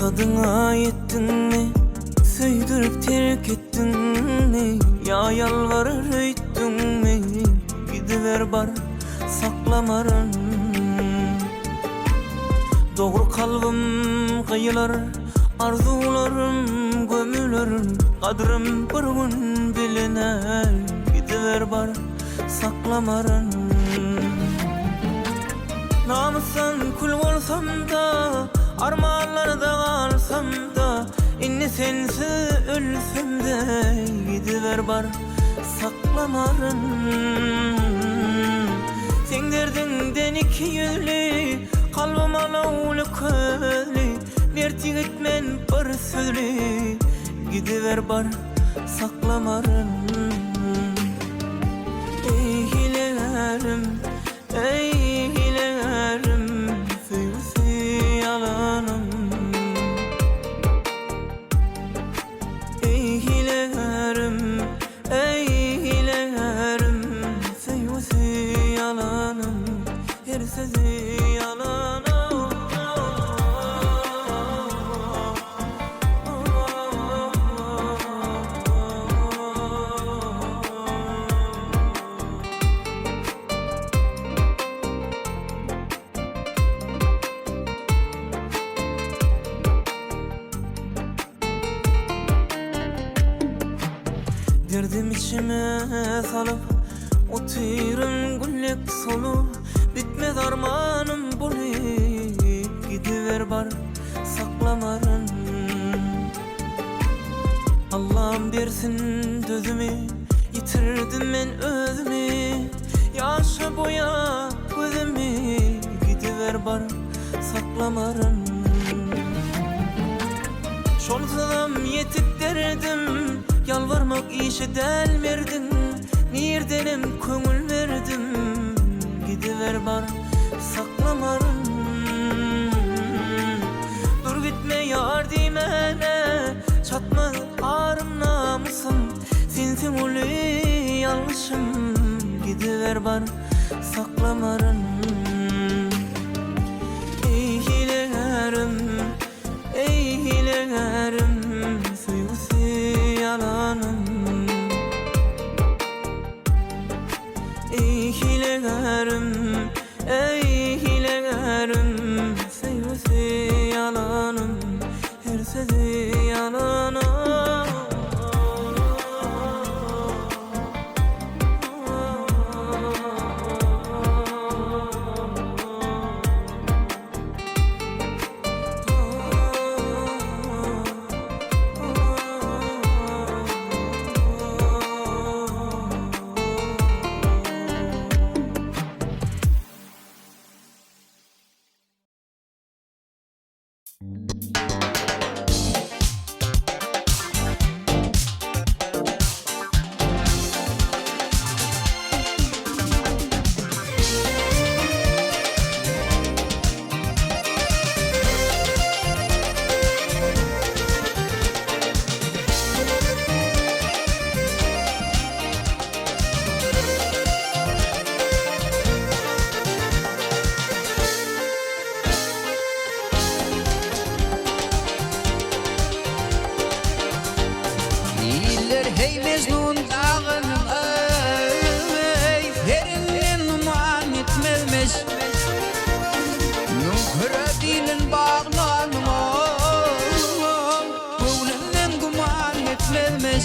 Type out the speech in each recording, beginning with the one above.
Maksadına yettin mi? Söydürüp terk ettin mi? Ya yalvarır öýtdün mi? Gidiver bar saklamarın. Doğru kalbim kıyılar, arzularım gömülür. Kadrım bir gün biliner. Gidiver bar saklamarın. Namusan kul bolsam da, armağanlarda kalsam da, inni sensiz ölsem de, gidiver bar saklamarın. Sen derdinden iki yüzlü, kalbim alavlı közlü, derti gitmen bir sözlü, gidiver bar saklamarın. Ey hilerim, ey hilerim, süyüsü yalanım. Ey hilerim, ey hilerim, süyüsü yalanım, her sözü yalanım. Derdim içime salıp, oturum güllek solup, bitmez armanım bulup, gidiver bar saklamarın. Allah'ım bersin dözümü, yitirdim ben özümü, yaşa boya gözümü, gidiver bar saklamarın. Şolsam yetip derdim, yalvarmak işe delmerdin. Nerdenim köngül verdim, gidiver bar saklamarın. Dur gitme yar dimene, çatma ağrım namusum, sensin ulu yanlışım, gidiver bar saklamarın. Ey hilerim, ey hilerim, süyüsü yalanım. Ey hilerim, ey hilerim, süyüsü yalanım, her sözü yalanım. Hey Mecnun dağın ey, derinden numan etmezmiş. Nunkara dilin bağlanım gönlünden guman etmezmiş.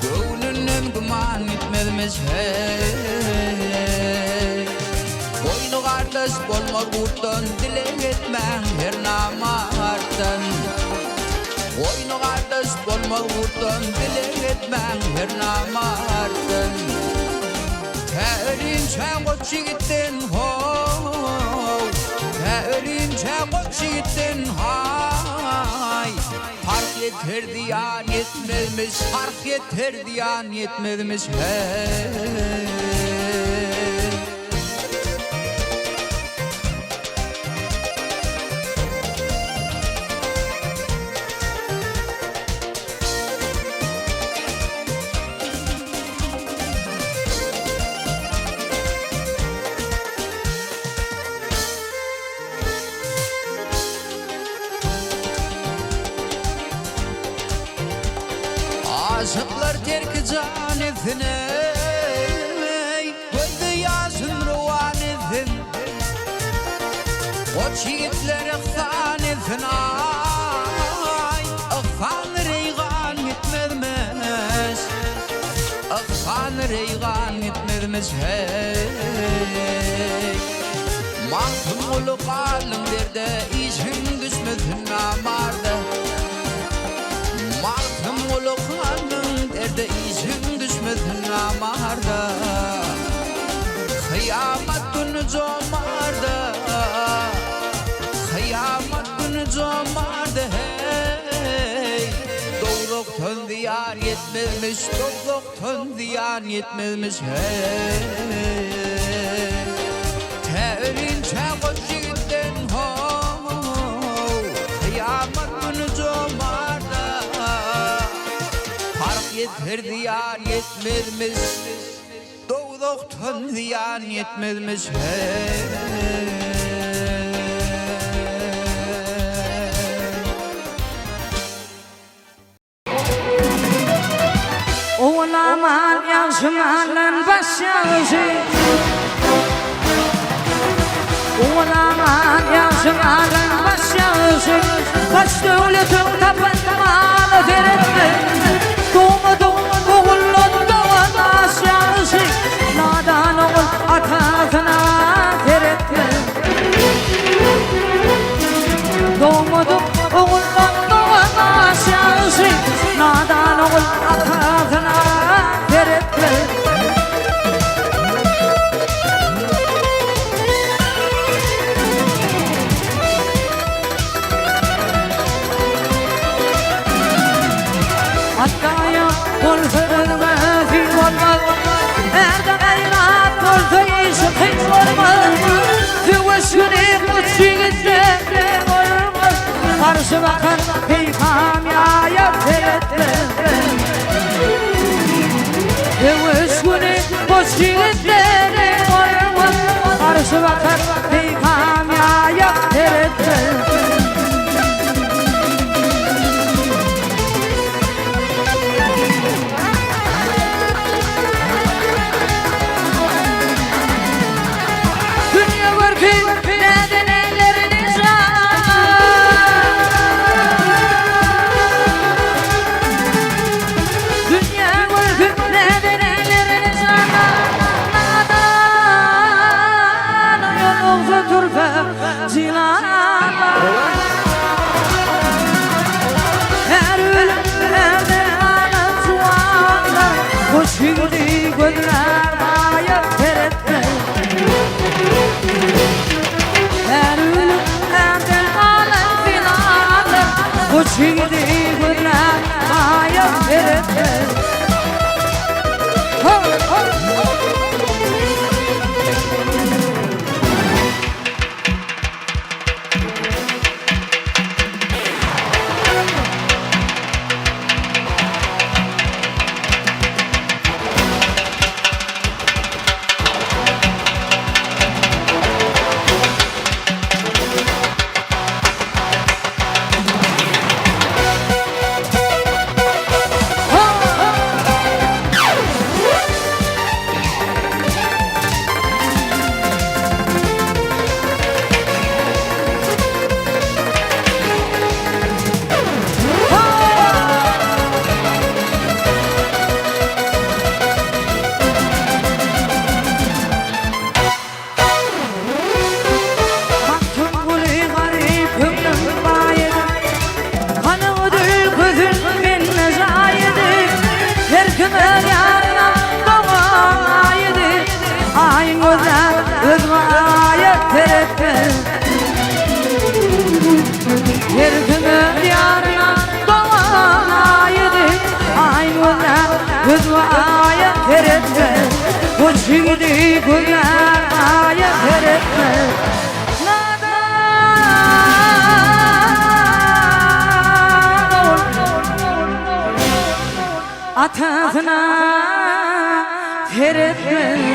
Gönlünden guman etmezmiş. Hey boynu kardeş bolma kurttan, dilek etmem her namardan. Oyunu kardeş bolma vurdan, dilek etmem her namardan. Terince koç yiğittin hoy, terince koç yiğittin hay. Fark yeter diyan yetmezmiş, fark yeter diyan yetmezmiş. Hey Aşıklar terk can etine Döydü yazın ruvan etine O çiğitler ıhsan etine Ihsan reygan gitmedmez Ihsan reygan gitmedmez hey Mantım ulu kalın derde İzin düşmedin amarda Mantım ulu kalın derde İzin düşmedin amarda Kıyamet günü comarda Kıyamet günü comarda hey Doğruktan diyar yetmezmiş Doğruktan diyar yetmezmiş hey Terince koşgitten ho Kıyamet günü comarda Fark yeter diyar yetmezmiş Doğduktan diyar yetmezmiş Oğlaman yaşmanın başyağışı Oğlaman yaşmanın başyağışı Kaç devletin tapınmalı veretme Doğmadın oğulun doğan aşağışı Nadan oğul atasına veretme Doğmadın oğulun doğan aşağışı Nadan oğul atasına veretme Hakkaya olsana fil olmaz Erdem eylat olsa işi kıyım olmaz Füvüşünü kutçiğinde olmaz Karşı bakan peykam yaya teretme Füvüşünü kutçiğinde olmaz Karşı bakan peykam yaya teretme Neden elleriniz Dünya görgün neden elleriniz Nadan yolunuzu turfe zilan Her ölüm erden suanlar Hoş yürüdü gözler maya teretme Her ölüm erden alın filanlar Bu çiğdi günler maya veretmez Yerkümün yarına doğaydı Aynına kızmaya teretme Bu çiğdi günler aya teretme Atasına teretme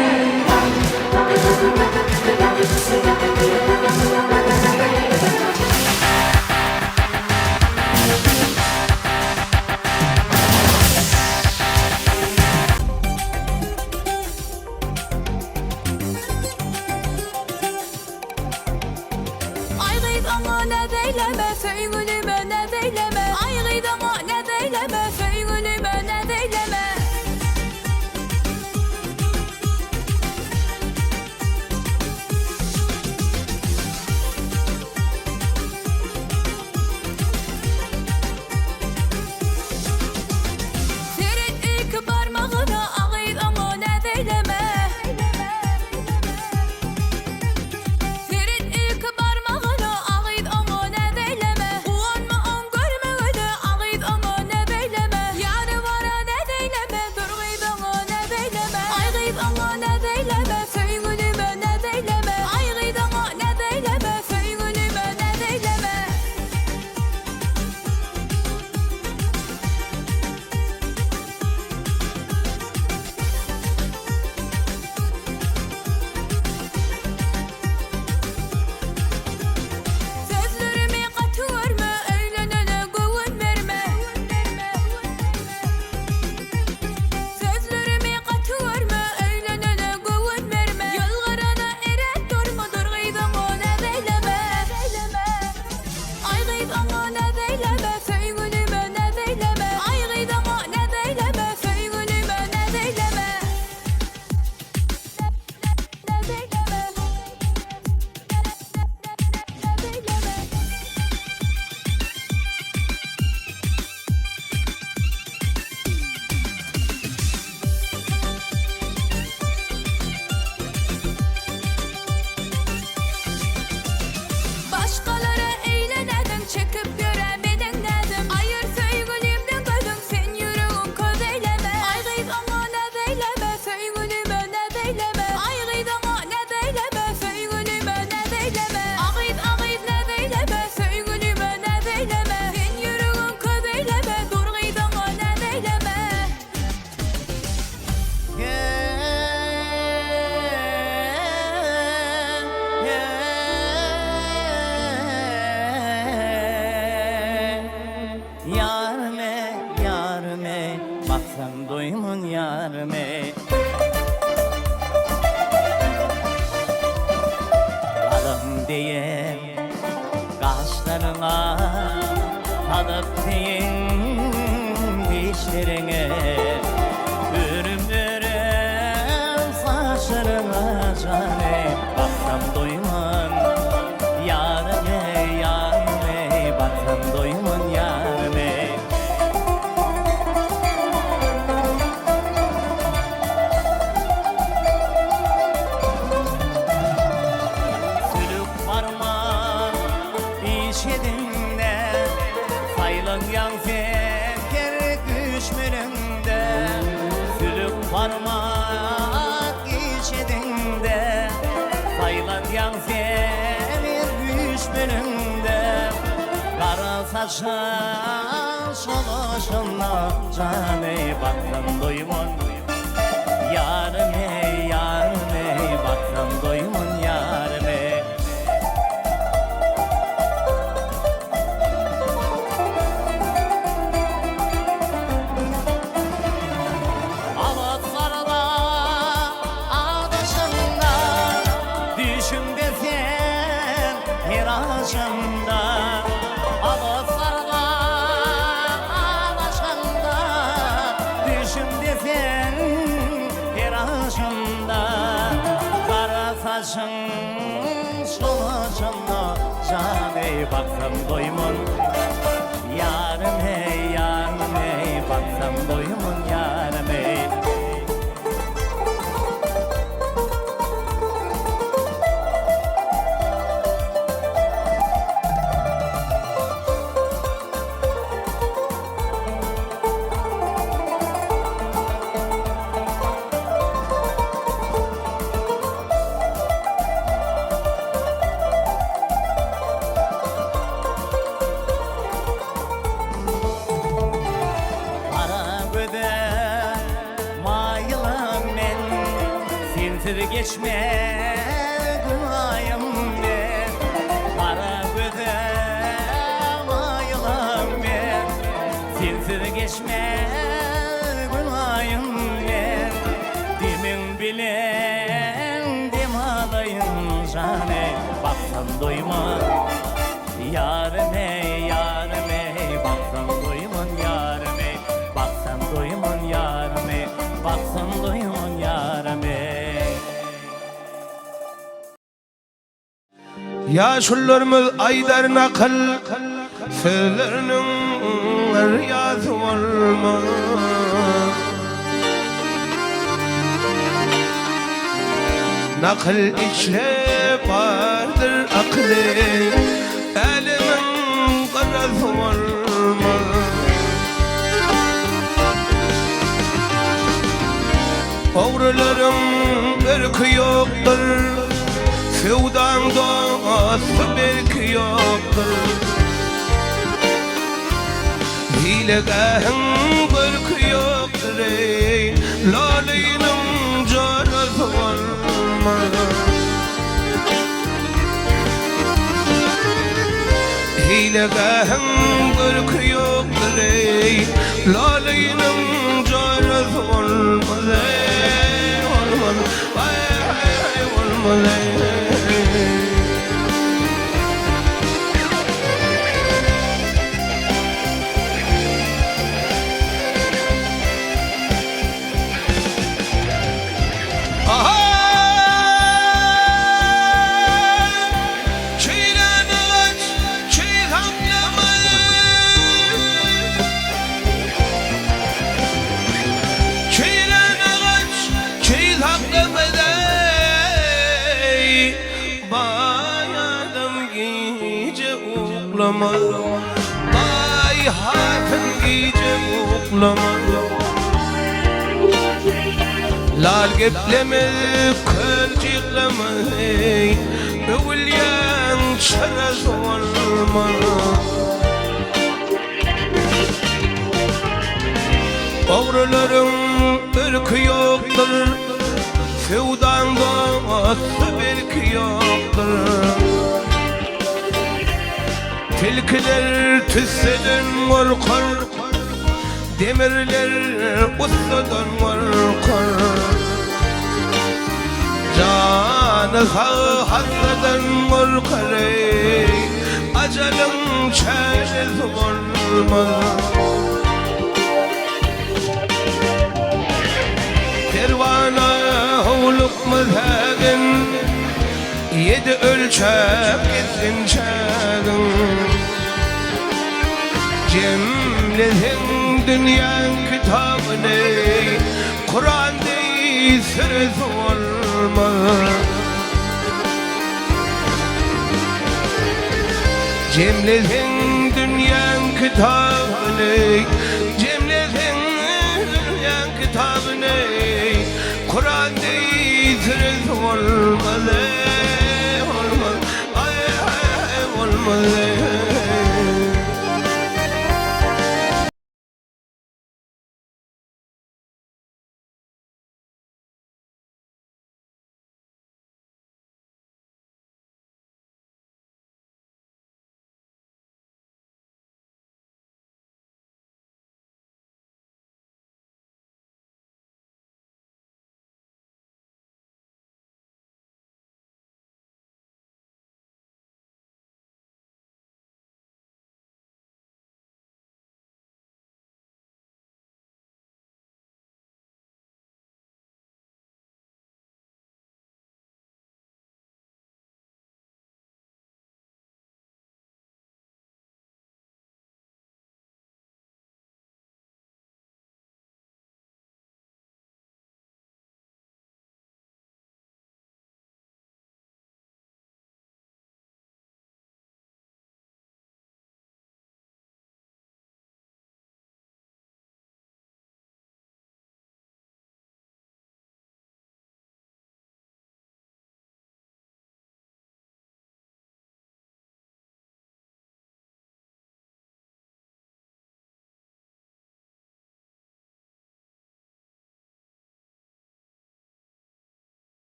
Yarime, yarime, baksam doyumun yarime. Alım diye kaşlarına, alıp deyin dişlerine, ürüm ürüm saçlarına cane. Baksam doyumun yarime, yarime, baksam doyumun yarime. Sülük parmak işedinde, sayılan yan feker düşmüründe. Sülük parmak işedinde, sayılan yan feker düşmüründe. Kara saçın soluşunla cane. Baksam doyumun yarime, yarime, baksam doyumun yarime. Ağızlarda, ağdaşında, düşümde sen miracında. Ağızlarda, ağdaşında, düşümde sen miracında. Kara saçın solacında cane. Baksam doyumun yarime, yarime, baksam doyumun yarime. Ara göde mayılan men, sintir geçme günayım ben. Ara göde mayılan men, sintir geçme günayım ben. Dimin bilen dim alayım cane. Baksam doyma yarime, yarime, baksam doyumun yarime. Baksam doyumun yarime, baksam doyumun yarime. Yaşullarımız aydar nakıl, sözlerinin rüyası olmaz. Nakıl içre vardır aklı, elimin karası olmaz. Oğruların ırkı yoktur, sevdan dostu belki yoktur. Hilegahın ırkı yoktur, ey laleyinin carası olmaz. Hilegahın ırkı yoktur, ey laleyinin carası olmaz. Ey olmaz, ay olmaz, ey. Ay hatın gece uklamadım. Lal gepleme kılcıklama, övülyen şeres olma. Oğruların ırkı yoktur, sevdan dostu belki yoktur. Tilkiler tüsseden korkar, demirler ustadan korkar. Canı sağ hastadan korkar, acelin çaresi olmaz. Pervana huluk mızhagın, yedi ölçek gitsin çağın. Cemletin dünya kitabını, Kur'an değil sırası olmaz. Cemletin dünya kitabını, Cemletin dünya kitabını, Kur'an değil sırası olmaz. Olmaz, ay ay olmaz.